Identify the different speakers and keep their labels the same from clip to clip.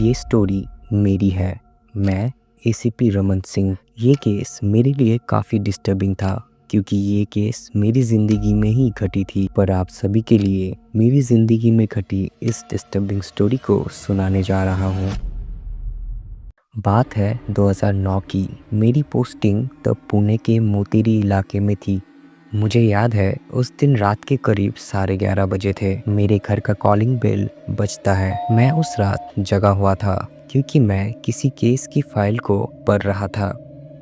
Speaker 1: ये स्टोरी मेरी है। मैं एसीपी रमन सिंह। ये केस मेरे लिए काफ़ी डिस्टर्बिंग था क्योंकि ये केस मेरी ज़िंदगी में ही घटी थी, पर आप सभी के लिए मेरी ज़िंदगी में घटी इस डिस्टर्बिंग स्टोरी को सुनाने जा रहा हूँ। बात है 2009 की। मेरी पोस्टिंग तब पुणे के मोतीरी इलाके में थी। मुझे याद है उस दिन रात के करीब 11:30 बजे थे। मेरे घर का कॉलिंग बेल बजता है। मैं उस रात जगा हुआ था क्योंकि मैं किसी केस की फाइल को पढ़ रहा था।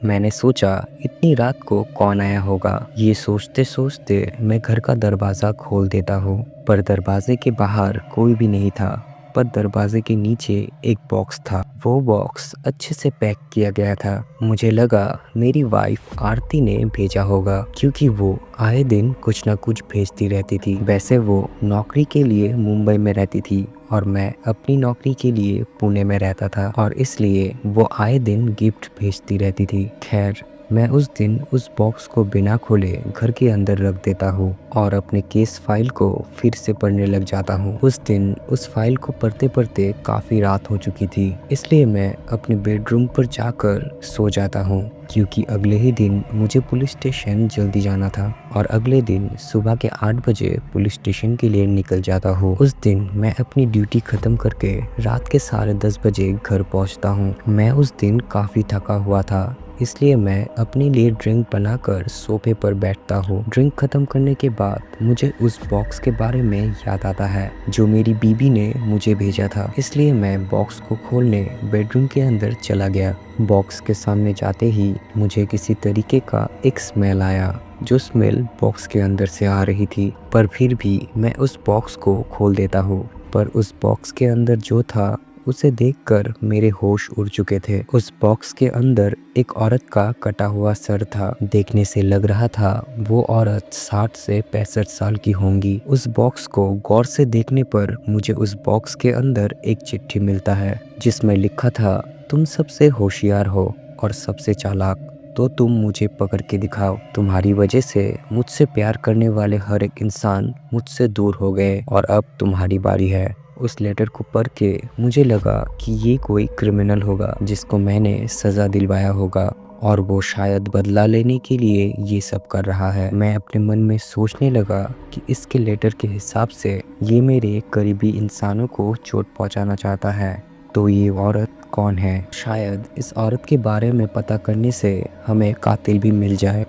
Speaker 1: मैंने सोचा इतनी रात को कौन आया होगा। ये सोचते सोचते मैं घर का दरवाज़ा खोल देता हूँ, पर दरवाजे के बाहर कोई भी नहीं था। पर दरवाजे के नीचे एक बॉक्स था। वो बॉक्स अच्छे से पैक किया गया था। मुझे लगा मेरी वाइफ आरती ने भेजा होगा क्योंकि वो आए दिन कुछ ना कुछ भेजती रहती थी। वैसे वो नौकरी के लिए मुंबई में रहती थी और मैं अपनी नौकरी के लिए पुणे में रहता था, और इसलिए वो आए दिन गिफ्ट भेजती रहती थी। खैर, मैं उस दिन उस बॉक्स को बिना खोले घर के अंदर रख देता हूँ और अपने केस फाइल को फिर से पढ़ने लग जाता हूँ। उस दिन उस फाइल को पढ़ते पढ़ते काफ़ी रात हो चुकी थी, इसलिए मैं अपने बेडरूम पर जाकर सो जाता हूँ क्योंकि अगले ही दिन मुझे पुलिस स्टेशन जल्दी जाना था और अगले दिन सुबह के 8 बजे पुलिस स्टेशन के लिए निकल जाता हूँ। उस दिन मैं अपनी ड्यूटी खत्म करके रात के 10:30 बजे घर पहुँचता हूँ। मैं उस दिन काफ़ी थका हुआ था, इसलिए मैं अपने लिए ड्रिंक बनाकर सोफे पर बैठता हूँ। ड्रिंक खत्म करने के बाद मुझे उस बॉक्स के बारे में याद आता है जो मेरी बीबी ने मुझे भेजा था, इसलिए मैं बॉक्स को खोलने बेडरूम के अंदर चला गया। बॉक्स के सामने जाते ही मुझे किसी तरीके का एक स्मेल आया, जो स्मेल बॉक्स के अंदर से आ रही थी, पर फिर भी मैं उस बॉक्स को खोल देता हूँ। पर उस बॉक्स के अंदर जो था उसे देखकर मेरे होश उड़ चुके थे। उस बॉक्स के अंदर एक औरत का कटा हुआ सर था। देखने से लग रहा था वो औरत 60 से 65 साल की होंगी। उस बॉक्स को गौर से देखने पर मुझे उस बॉक्स के अंदर एक चिट्ठी मिलता है जिसमें लिखा था, तुम सबसे होशियार हो और सबसे चालाक, तो तुम मुझे पकड़ के दिखाओ। तुम्हारी वजह से मुझसे प्यार करने वाले हर एक इंसान मुझसे दूर हो गए और अब तुम्हारी बारी है। उस लेटर को पढ़ के मुझे लगा कि ये कोई क्रिमिनल होगा जिसको मैंने सज़ा दिलवाया होगा और वो शायद बदला लेने के लिए ये सब कर रहा है। मैं अपने मन में सोचने लगा कि इसके लेटर के हिसाब से ये मेरे करीबी इंसानों को चोट पहुंचाना चाहता है, तो ये औरत कौन है? शायद इस औरत के बारे में पता करने से हमें कातिल भी मिल जाए।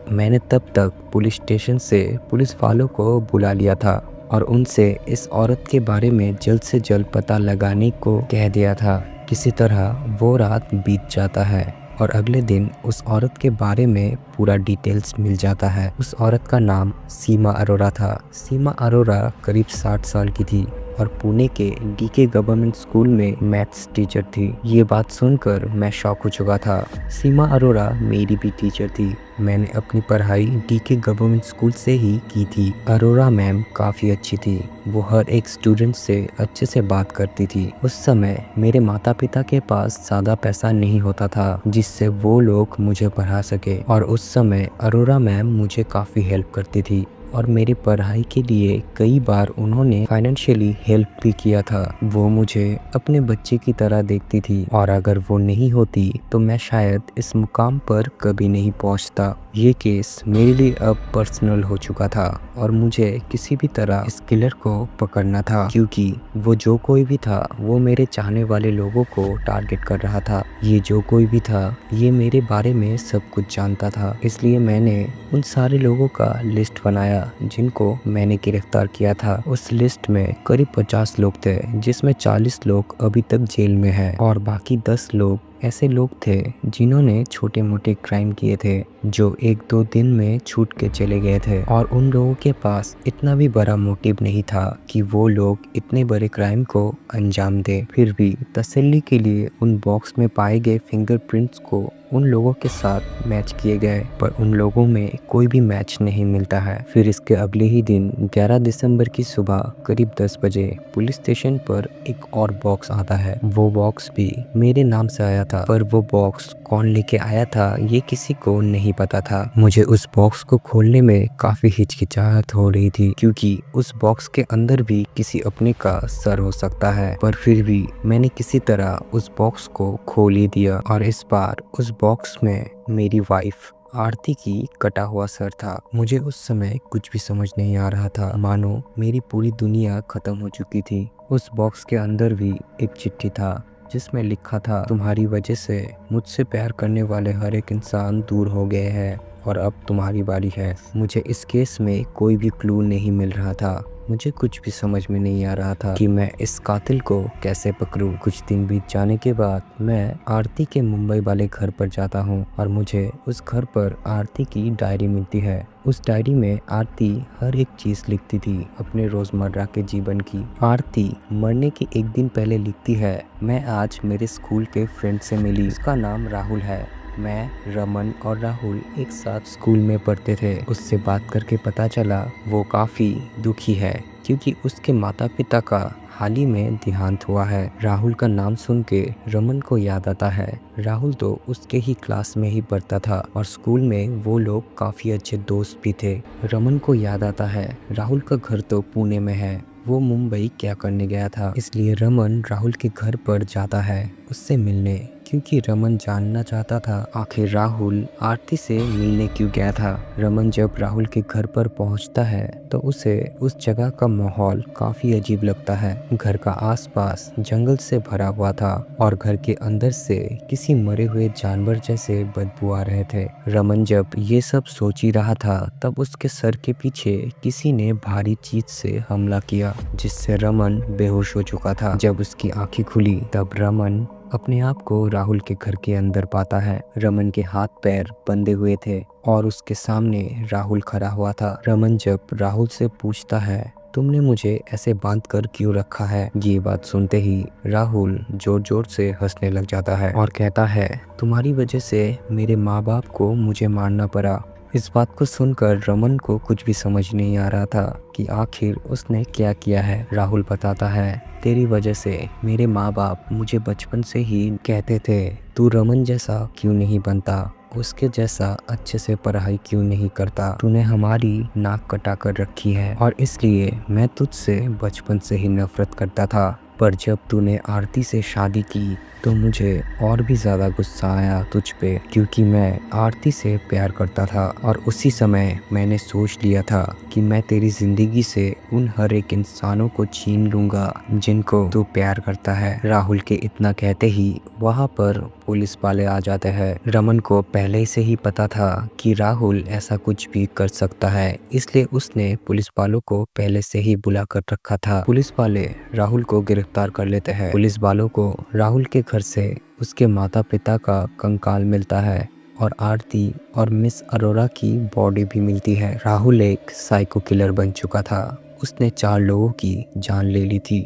Speaker 1: मैंने तब तक पुलिस स्टेशन से पुलिस वालों को बुला लिया था और उनसे इस औरत के बारे में जल्द से जल्द पता लगाने को कह दिया था। किसी तरह वो रात बीत जाता है और अगले दिन उस औरत के बारे में पूरा डिटेल्स मिल जाता है। उस औरत का नाम सीमा अरोरा था। सीमा अरोरा करीब 60 साल की थी और पुणे के डीके गवर्नमेंट स्कूल में मैथ्स टीचर थी। ये बात सुनकर मैं शॉक हो चुका था। सीमा अरोरा मेरी भी टीचर थी। मैंने अपनी पढ़ाई डीके गवर्नमेंट स्कूल से ही की थी। अरोरा मैम काफ़ी अच्छी थी। वो हर एक स्टूडेंट से अच्छे से बात करती थी। उस समय मेरे माता पिता के पास ज़्यादा पैसा नहीं होता था जिससे वो लोग मुझे पढ़ा सके, और उस समय अरोरा मैम मुझे काफ़ी हेल्प करती थी और मेरी पढ़ाई के लिए कई बार उन्होंने फाइनेंशियली हेल्प भी किया था। वो मुझे अपने बच्चे की तरह देखती थी और अगर वो नहीं होती तो मैं शायद इस मुकाम पर कभी नहीं पहुंचता। ये केस मेरे लिए अब पर्सनल हो चुका था और मुझे किसी भी तरह इस किलर को पकड़ना था क्योंकि वो जो कोई भी था वो मेरे चाहने वाले लोगों को टारगेट कर रहा था। ये जो कोई भी था ये मेरे बारे में सब कुछ जानता था, इसलिए मैंने उन सारे लोगों का लिस्ट बनाया जिनको मैंने गिरफ्तार किया था। उस लिस्ट में करीब 50 लोग थे जिसमें 40 लोग अभी तक जेल में हैं और बाकी 10 लोग ऐसे लोग थे जिन्होंने छोटे मोटे क्राइम किए थे जो 1-2 दिन में छूट के चले गए थे, और उन लोगों के पास इतना भी बड़ा मोटिव नहीं था कि वो लोग इतने बड़े क्राइम को अंजाम दे। फिर भी तसल्ली के लिए उन बॉक्स में पाए गए फिंगरप्रिंट्स को उन लोगों के साथ मैच किए गए, पर उन लोगों में कोई भी मैच नहीं मिलता है। फिर इसके अगले ही दिन 11 दिसंबर की सुबह करीब 10 बजे पुलिस स्टेशन पर एक और बॉक्स आता है। वो बॉक्स भी मेरे नाम से आया था, पर वो बॉक्स कौन लेके आया था ये किसी को नहीं पता था। मुझे उस बॉक्स को खोलने में काफी हिचकिचाहट हो रही थी, क्योंकि उस बॉक्स के अंदर भी किसी अपने का सर हो सकता है। पर फिर भी मैंने किसी तरह उस बॉक्स को खोल ही दिया, और इस बार उस बॉक्स में मेरी वाइफ आरती की कटा हुआ सर था। मुझे उस समय कुछ भी समझ नहीं आ रहा था, मानो मेरी पूरी दुनिया खत्म हो चुकी थी। उस बॉक्स के अंदर भी एक चिट्ठी था, जिसमें लिखा था, तुम्हारी वजह से मुझसे प्यार करने वाले हर एक इंसान दूर हो गए हैं और अब तुम्हारी बारी है। मुझे इस केस में कोई भी क्लू नहीं मिल रहा था। मुझे कुछ भी समझ में नहीं आ रहा था कि मैं इस कातिल को कैसे पकड़ूं। कुछ दिन बीत जाने के बाद मैं आरती के मुंबई वाले घर पर जाता हूं, और मुझे उस घर पर आरती की डायरी मिलती है। उस डायरी में आरती हर एक चीज लिखती थी अपने रोजमर्रा के जीवन की। आरती मरने के एक दिन पहले लिखती है, मैं आज मेरे स्कूल के फ्रेंड से मिली, उसका नाम राहुल है। मैं, रमन और राहुल एक साथ स्कूल में पढ़ते थे। उससे बात करके पता चला वो काफ़ी दुखी है, क्योंकि उसके माता पिता का हाल ही में देहांत हुआ है। राहुल का नाम सुन के रमन को याद आता है, राहुल तो उसके ही क्लास में ही पढ़ता था और स्कूल में वो लोग काफ़ी अच्छे दोस्त भी थे। रमन को याद आता है, राहुल का घर तो पुणे में है, वो मुंबई क्या करने गया था। इसलिए रमन राहुल के घर पर जाता है उससे मिलने, क्योंकि रमन जानना चाहता था आखिर राहुल आरती से मिलने क्यों गया था। रमन जब राहुल के घर पर पहुंचता है तो उसे उस जगह का माहौल काफी अजीब लगता है। घर का आसपास जंगल से भरा हुआ था और घर के अंदर से किसी मरे हुए जानवर जैसे बदबू आ रहे थे। रमन जब ये सब सोच ही रहा था, तब उसके सर के पीछे किसी ने भारी चीज से हमला किया, जिससे रमन बेहोश हो चुका था। जब उसकी आंखें खुली तब रमन अपने आप को राहुल के घर के अंदर पाता है। रमन के हाथ पैर बंधे हुए थे और उसके सामने राहुल खड़ा हुआ था। रमन जब राहुल से पूछता है, तुमने मुझे ऐसे बांध कर क्यों रखा है? ये बात सुनते ही राहुल जोर जोर से हंसने लग जाता है और कहता है, तुम्हारी वजह से मेरे माँ बाप को मुझे मारना पड़ा। इस बात को सुनकर रमन को कुछ भी समझ नहीं आ रहा था कि आखिर उसने क्या किया है। राहुल बताता है, तेरी वजह से मेरे माँ बाप मुझे बचपन से ही कहते थे, तू रमन जैसा क्यों नहीं बनता, उसके जैसा अच्छे से पढ़ाई क्यों नहीं करता, तूने हमारी नाक कटा कर रखी है और इसलिए मैं तुझसे बचपन से ही नफरत करता था। पर जब तूने आरती से शादी की तो मुझे और भी ज़्यादा गुस्सा आया तुझ पे, क्योंकि मैं आरती से प्यार करता था और उसी समय मैंने सोच लिया था कि मैं तेरी ज़िंदगी से उन हर एक इंसानों को छीन लूँगा जिनको तू प्यार करता है। राहुल के इतना कहते ही वहाँ पर पुलिस वाले आ जाते हैं। रमन को पहले से ही पता था कि राहुल ऐसा कुछ भी कर सकता है, इसलिए उसने पुलिस वालों को पहले से ही बुला कर रखा था। पुलिस वाले राहुल को गिरफ्तार कर लेते हैं। पुलिस वालों को राहुल के घर से उसके माता पिता का कंकाल मिलता है और आरती और मिस अरोरा की बॉडी भी मिलती है। राहुल एक साइको किलर बन चुका था, उसने 4 लोगों की जान ले ली थी।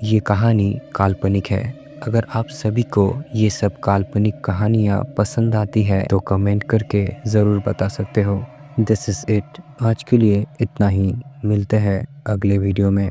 Speaker 1: ये कहानी काल्पनिक है। अगर आप सभी को ये सब काल्पनिक कहानियाँ पसंद आती है तो कमेंट करके ज़रूर बता सकते हो। दिस इज़ इट, आज के लिए इतना ही। मिलते हैं अगले वीडियो में।